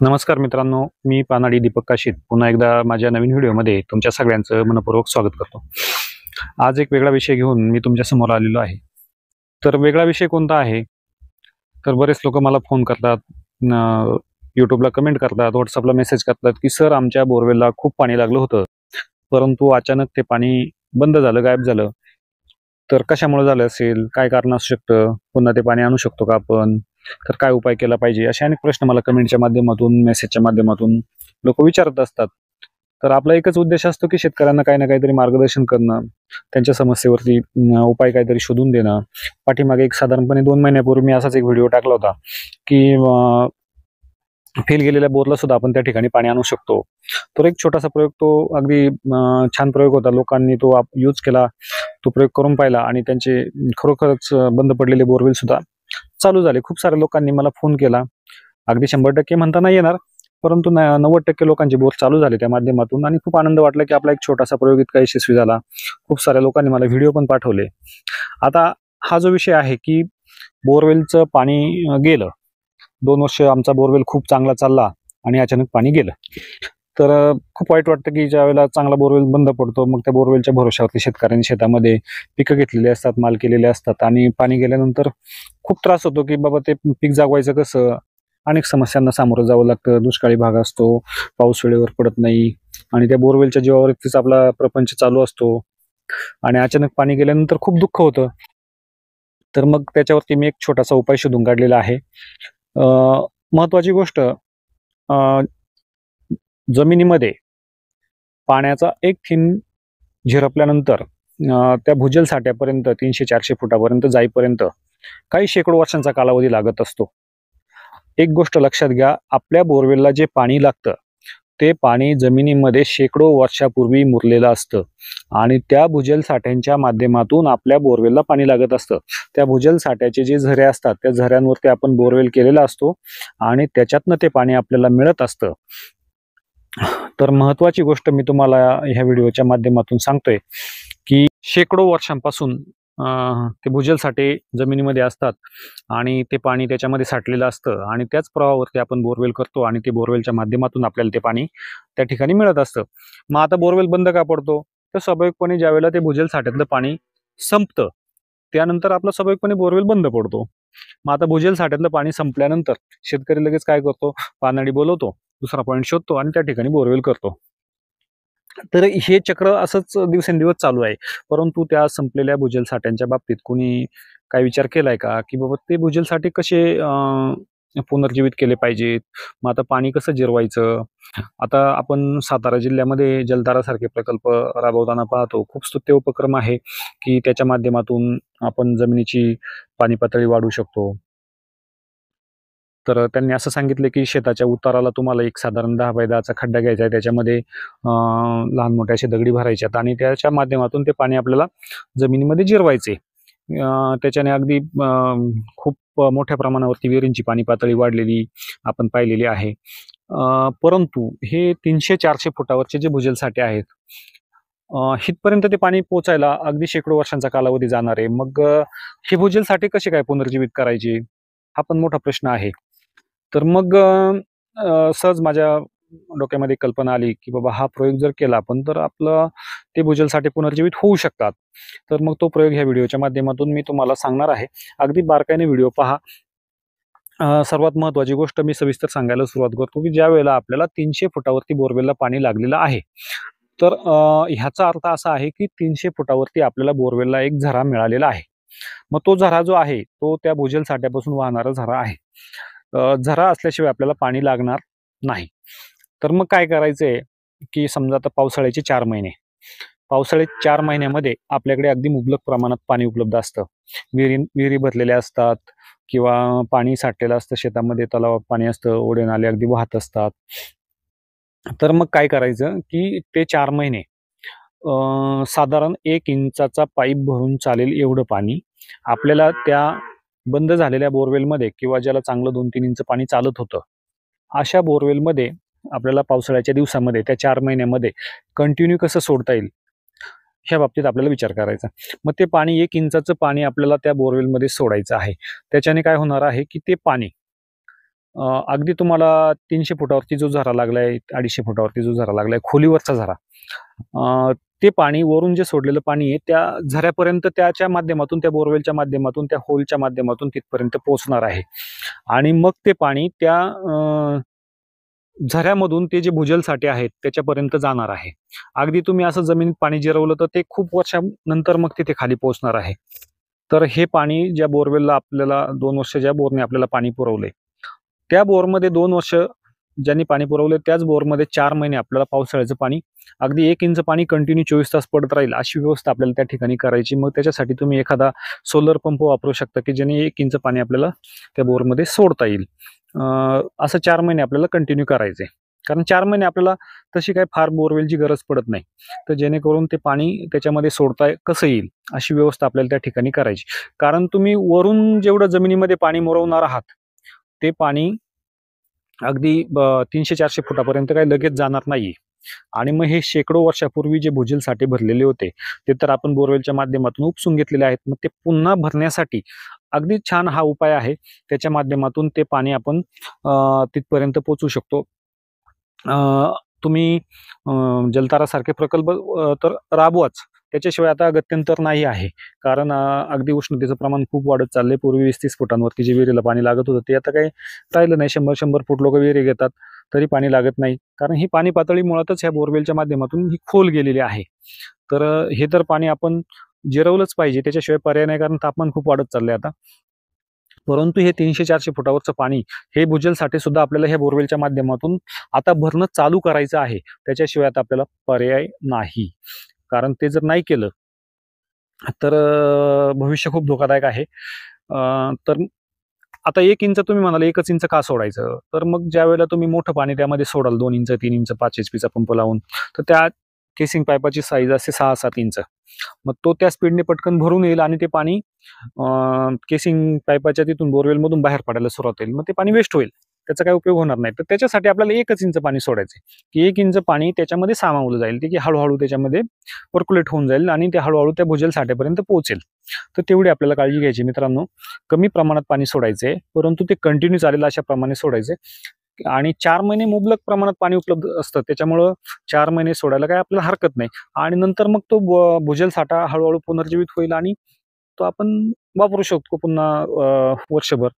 नमस्कार मित्रांनो, मी पानाडी दीपक काशीद पुन्हा एकदा माझ्या नवीन व्हिडिओमध्ये तुमच्या सगळ्यांचं मनपूर्वक स्वागत करतो। आज एक वेगळा विषय घेऊन मी तुमच्या समोर आलेलो आहे। तर वेगळा विषय कोणता आहे? तर बरेच लोक मला फोन करतात, यूट्यूबला कमेंट करतात, व्हॉट्सअपला मेसेज करतात की सर आमच्या बोरवेलला खूप पाणी लागलं होतं, परंतु अचानक ते पाणी बंद झालं, गायब झालं। तर कशामुळे झालं असेल, काय कारण असू शकतं, पुन्हा ते पाणी आणू शकतो का आपण, तर काय उपाय केला पाहिजे, असे अनेक प्रश्न मला कमेंटच्या माध्यमातून मेसेजच्या माध्यमातून लोक विचारत असतात। तर आपला एकच उद्देश असतो की शेतकऱ्यांना काही ना काहीतरी मार्गदर्शन करणं, त्यांच्या समस्येवरती उपाय काहीतरी शोधून देणं। पाठीमागे एक साधारणपणे 2 महिन्यापूर्वी मी असाच एक व्हिडिओ टाकला होता की फेल गेलेल्या बोरला सुद्धा आपण त्या ठिकाणी पाणी आणू शकतो। तर एक छोटासा प्रयोग, तो अगदी छान प्रयोग होता। लोकांनी तो यूज केला, तो प्रयोग करून पाहिला आणि त्यांचे खरोखरच बंद पडलेले बोरवेल सुद्धा चालू झाले। खूप साऱ्या लोकांनी मला फोन केला, अगदी 100% म्हणता नाही येणार, परंतु 90% लोकांचे बोर चालू झाले त्या माध्यमातून आणि खूप आनंद वाटला की आपला एक छोटासा प्रयोग इतका यशस्वी झाला। खूप साऱ्या लोकांनी मला व्हिडिओ पण पाठवले। आता हा जो विषय आहे की बोरवेलचं पाणी गेलं, 2 वर्ष आमचा बोरवेल खूप चांगला चालला आणि अचानक पाणी गेलं। तर खूप वाईट वाटतं की ज्यावेळेला चांगला बोरवेल बंद पडतो, मग त्या बोरवेलच्या भरोश्यावरती शेतकऱ्यांनी शेतामध्ये पिकं घेतलेली असतात, माल केलेले असतात आणि पाणी गेल्यानंतर खूप त्रास होतो की बाबा ते पीक जागवायचं कसं, अनेक समस्यांना सामोरं जावं लागतं। दुष्काळी भाग असतो, पाऊस वेळेवर पडत नाही आणि त्या बोरवेलच्या जीवावरतीच आपला प्रपंच चालू असतो आणि अचानक पाणी गेल्यानंतर खूप दुःख होतं। तर मग त्याच्यावरती मी एक छोटासा उपाय शोधून काढलेला आहे। महत्वाची गोष्ट, जमिनीमध्ये पाण्याचा एक थेंब झिरपल्यानंतर त्या भूजल साठ्यापर्यंत 300-400 फुटापर्यंत जाईपर्यंत काही शेकडो वर्षांचा कालावधी लागत असतो। एक गोष्ट लक्षात घ्या, आपल्या बोरवेलला जे पाणी लागतं ते पाणी जमिनीमध्ये शेकडो वर्षापूर्वी मुरलेलं असतं आणि त्या भूजल साठ्यांच्या माध्यमातून आपल्या बोरवेलला पाणी लागत असतं। त्या भूजल साठ्याचे जे झरे असतात, त्या झऱ्यांवरती आपण बोरवेल केलेला असतो आणि त्याच्यातनं ते पाणी आपल्याला मिळत असतं। तर महत्वाची गोष्ट मी तुम्हाला ह्या व्हिडिओच्या माध्यमातून सांगतोय की शेकडो वर्षांपासून ते भूजल साठे जमिनीमध्ये असतात आणि ते पाणी त्याच्यामध्ये साठलेलं असतं आणि त्याच प्रवाहावरती आपण बोरवेल करतो आणि ते बोरवेलच्या माध्यमातून आपल्याला ते पाणी त्या ठिकाणी मिळत असतं। मग आता बोरवेल बंद का पडतो? तर स्वाभाविकपणे ज्यावेळेला ते भूजल साठ्यातलं पाणी संपतं, त्यानंतर आपला स्वाभाविकपणे बोरवेल बंद पडतो। मग आता भूजल साठ्यातलं पाणी संपल्यानंतर शेतकरी लगेच काय करतो? पानडी बोलवतो, दुसरा पॉईंट शोधतो आणि त्या ठिकाणी बोरवेल करतो। तर हे चक्र असंच दिवसेंदिवस चालू आहे। परंतु त्या संपलेल्या भूजल साठ्यांच्या बाबतीत कोणी काय विचार केलाय का की बाबा ते भूजल साठे कसे पुनर्जीवित केले पाहिजेत? मग आता पाणी कसं जिरवायचं? आता आपण सातारा जिल्ह्यामध्ये जलधारासारखे प्रकल्प राबवताना पाहतो। खूप स्तुत्य उपक्रम आहे की त्याच्या माध्यमातून आपण जमिनीची पाणी पातळी वाढवू शकतो। तर त्यांनी असं सांगितलं की शेताच्या उताराला तुम्हाला एक साधारण 10 बाय 10चा खड्डा घ्यायचा आहे, त्याच्यामध्ये लहान मोठ्या अशा दगडी भरायच्यात आणि त्याच्या माध्यमातून ते पाणी आपल्याला जमिनीमध्ये जिरवायचे। त्याच्याने अगदी खूप मोठ्या प्रमाणावरती विहिरींची पाणी पातळी वाढलेली आपण पाहिलेली आहे। परंतु हे 300-400 फुटावरचे जे भूजल साठे आहेत, हितपर्यंत ते पाणी पोहोचायला अगदी शेकडो वर्षांचा कालावधी जाणार आहे। मग हे भूजल साठे कसे काय पुनर्जीवित करायचे? हा पण मोठा प्रश्न आहे। तर मग सहज माझ्या डोक्यामध्ये कल्पना आली की बाबा हा प्रयोग जर केला आपण, तर आपलं ते भूजल साठे पुनर्जीवित होऊ शकतात। तर मग तो प्रयोग ह्या व्हिडिओच्या माध्यमातून मी तुम्हाला सांगणार आहे। अगदी बारकाईने व्हिडिओ पहा। सर्वात महत्त्वाची गोष्ट मी सविस्तर सांगायला सुरुवात करतो की ज्यावेळेला आपल्याला 300 फुटावरती बोरवेलला पाणी लागलेलं आहे, तर ह्याचा अर्थ असा आहे की 300 फुटावरती आपल्याला बोरवेलला एक झरा मिळालेला आहे। मग तो झरा जो आहे तो त्या भूजल साठ्यापासून वाहणारा झरा आहे। झरा असल्याशिवाय आपल्याला पाणी लागणार नाही। तर मग काय करायचंय की समजा आता पावसाळ्याचे 4 महिने, पावसाळ्याच्या 4 महिन्यामध्ये आपल्याकडे अगदी मुबलक प्रमाणात पाणी उपलब्ध असतं। विहिरी भरलेल्या असतात किंवा पाणी साठलेलं असतं शेतामध्ये, तलावात पाणी असतं, ओढे नाले अगदी वाहत असतात। तर मग काय करायचं की ते 4 महिने साधारण 1 इंचाचा पाईप भरून चालेल एवढं पाणी आपल्याला त्या बंद झालेल्या बोरवेलमध्ये किंवा ज्याला चांगलं 2-3 इंच पाणी चालत होतं, अशा बोरवेलमध्ये आपल्याला पावसाळ्याच्या दिवसामध्ये त्या 4 महिन्यामध्ये कंटिन्यू कसं सोडता येईल, ह्या बाबतीत आपल्याला विचार करायचा। मग ते पाणी 1 इंचाचं पाणी आपल्याला त्या बोरवेलमध्ये सोडायचं आहे। त्याच्याने काय होणार आहे की ते पाणी अगदी तुम्हाला 300 फुटावरती जो झरा लागलाय, 250 फुटावरती जो झरा लागलाय, खोलीवरचा झरा, ते पाणी वरून जे सोडलेलं पाणी आहे त्या झऱ्यापर्यंत त्याच्या माध्यमातून, त्या बोरवेलच्या माध्यमातून, त्या होलच्या माध्यमातून तिथपर्यंत पोहोचणार आहे. आणि मग ते पाणी त्या झऱ्यामधून ते जे भूजल साठे आहेत त्याच्यापर्यंत जाणार आहे. अगदी तुम्ही असं जमिनीत पाणी जिरवलं तर ते खूप वर्षानंतर मग तिथे खाली पोहोचणार आहे. तर हे पाणी ज्या बोरवेलला आपल्याला 2 वर्ष ज्या बोरने आपल्याला पाणी पुरवलंय, त्या बोरमध्ये 2 वर्ष ज्यांनी पाणी पुरवलंय त्याच बोरमध्ये 4 महिने आपल्याला पावसाळ्याचं पाणी, अगदी 1 इंच पाणी कंटिन्यू 24 तास पडत राहील अशी व्यवस्था आपल्याला त्या ठिकाणी करायची. मग त्याच्यासाठी तुम्ही एखादा सोलर पंप वापरू शकता की ज्याने 1 इंच पाणी आपल्याला त्या बोरमध्ये सोडता येईल. असं 4 महिने आपल्याला कंटिन्यू करायचंय. कारण 4 महिने आपल्याला तशी काही फार बोरवेलची गरज पडत नाही. तर जेणेकरून ते पाणी त्याच्यामध्ये सोडता कसं येईल अशी व्यवस्था आपल्याला त्या ठिकाणी करायची. कारण तुम्ही वरून जेवढं जमिनीमध्ये पाणी मुरवणार आहात, ते पाणी अगदी 300-400 फुटापर्यंत काही लगेच जाणार नाही. आणि मग हे शेकडो वर्षापूर्वी जे भूजल साठे भरलेले होते, ते तर आपण बोरवेलच्या माध्यमातून उपसून घेतलेले आहेत. मग ते पुन्हा भरण्यासाठी अगदी छान हा उपाय आहे. त्याच्या माध्यमातून ते पाणी आपण तिथपर्यंत पोहोचू शकतो. तुम्ही जलतारासारखे प्रकल्प तर राबवाच. त्याच्याशिवाय आता गत्यंतर नाही आहे. कारण अगदी उष्णतेचं प्रमाण खूप वाढत चाललंय. पूर्वी 20-30 फुटांवरती जे विहिरीला पाणी लागत होतं ते आता काही राहिलं नाही. 100-100 फूट लोकं विहिरी घेतात, तरी पाणी लागत नाही. कारण ही पाणी पातळी मुळातच ह्या बोरवेलच्या माध्यमातून ही खोल गेलेली आहे. तर हे तर पाणी आपण जिरवलंच पाहिजे. त्याच्याशिवाय पर्याय नाही, कारण तापमान खूप वाढत चाललंय आता. परंतु हे 300-400 फुटावरचं पाणी, हे भूजल साठे सुद्धा आपल्याला ह्या बोरवेलच्या माध्यमातून आता भरणं चालू करायचं आहे. त्याच्याशिवाय आता आपल्याला पर्याय नाही. कारण ते जर नाही केलं तर भविष्य खूप धोकादायक आहे. तर आता 1 इंच तुम्ही म्हणाले 1च इंच का सोडायचं? तर मग ज्यावेळेला तुम्ही मोठं पाणी त्यामध्ये सोडाल 2 इंच, 3 इंच 5 एचपीचा पंप लावून, तर त्या केसिंग पाईपाची साईज असते 6-7 इंच. मग तो त्या स्पीडने पटकन भरून येईल आणि ते पाणी केसिंग पाईपाच्या तिथून बोरवेलमधून बाहेर पडायला सुरुवात होईल. मग ते पाणी वेस्ट होईल. त्याचा काही उपयोग होणार नाही. तर त्याच्यासाठी आपल्याला 1च इंच पाणी सोडायचं आहे, की 1 इंच पाणी त्याच्यामध्ये सामावलं जाईल. ते की हळू त्याच्यामध्ये पर्क्युलेट होऊन जाईल आणि ते हळूहळू त्या भूजल साठ्यापर्यंत पोहोचेल. तर तेवढी आपल्याला काळजी घ्यायची मित्रांनो. कमी प्रमाणात पाणी सोडायचंय, परंतु ते कंटिन्यू चालेल अशा प्रमाणे सोडायचंय. आणि 4 महिने मुबलक प्रमाणात पाणी उपलब्ध असतं. त्याच्यामुळं 4 महिने सोडायला काही आपल्याला हरकत नाही. आणि नंतर मग तो भूजल साठा हळूहळू पुनर्जीवित होईल आणि तो आपण वापरू शकतो पुन्हा वर्षभर.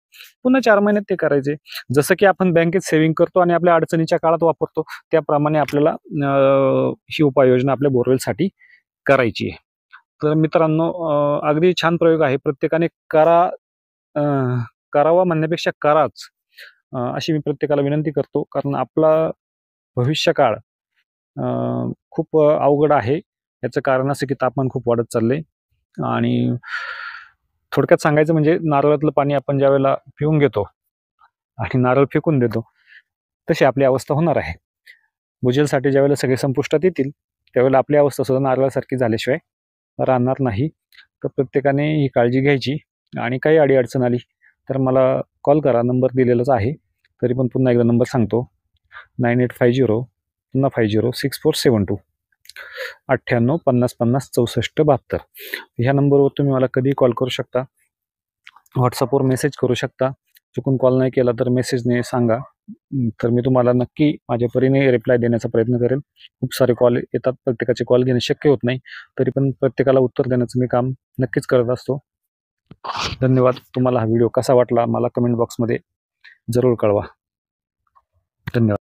पुन्हा 4 महिन्यात ते करायचे. जसं की आपण बँकेत सेव्हिंग करतो आणि आपल्या अडचणीच्या काळात वापरतो, त्याप्रमाणे आपल्याला ही उपाययोजना आपल्या बोरवेलसाठी करायची आहे. तर मित्रांनो, अगदी छान प्रयोग आहे. प्रत्येकाने अ, करावा म्हणण्यापेक्षा कराच, अशी मी प्रत्येकाला विनंती करतो. कारण आपला भविष्यकाळ खूप अवघड आहे. याचं कारण असं की तापमान खूप वाढत चाललंय. आणि थोडक्यात सांगायचं म्हणजे नारळातलं पाणी आपण ज्यावेळेला पिऊन घेतो आणि नारळ फेकून देतो, तशी आपली अवस्था होणार आहे. भूजलसाठे ज्यावेळेला सगळे संपुष्टात येतील, त्यावेळेला आपली अवस्था सुद्धा नारळासारखी झाल्याशिवाय राहणार नाही. तर प्रत्येकाने ही काळजी घ्यायची. आणि काही अडी-अडचण आली तर मला कॉल करा. नंबर दिलेलाच आहे. तरी पण पुन्हा एकदा नंबर सांगतो. 9850 पुन्हा 50 6472 98 50 50 64 72. ह्या नंबरवर तुम्ही मला कधीही कॉल करू शकता. व्हॉट्सअपवर मेसेज करू शकता. चुकून कॉल नाही केला तर मेसेजने सांगा. तर मी तुम्हाला नक्की माझ्या परीने रिप्लाय देण्याचा प्रयत्न करेन. खूप सारे कॉल येतात, प्रत्येकाचे कॉल घेणे शक्य होत नाही. तरी पण प्रत्येकाला उत्तर देण्याचं मी काम नक्कीच करत असतो. धन्यवाद. तुम्हाला हा व्हिडिओ कसा वाटला मला कमेंट बॉक्समध्ये जरूर कळवा. धन्यवाद.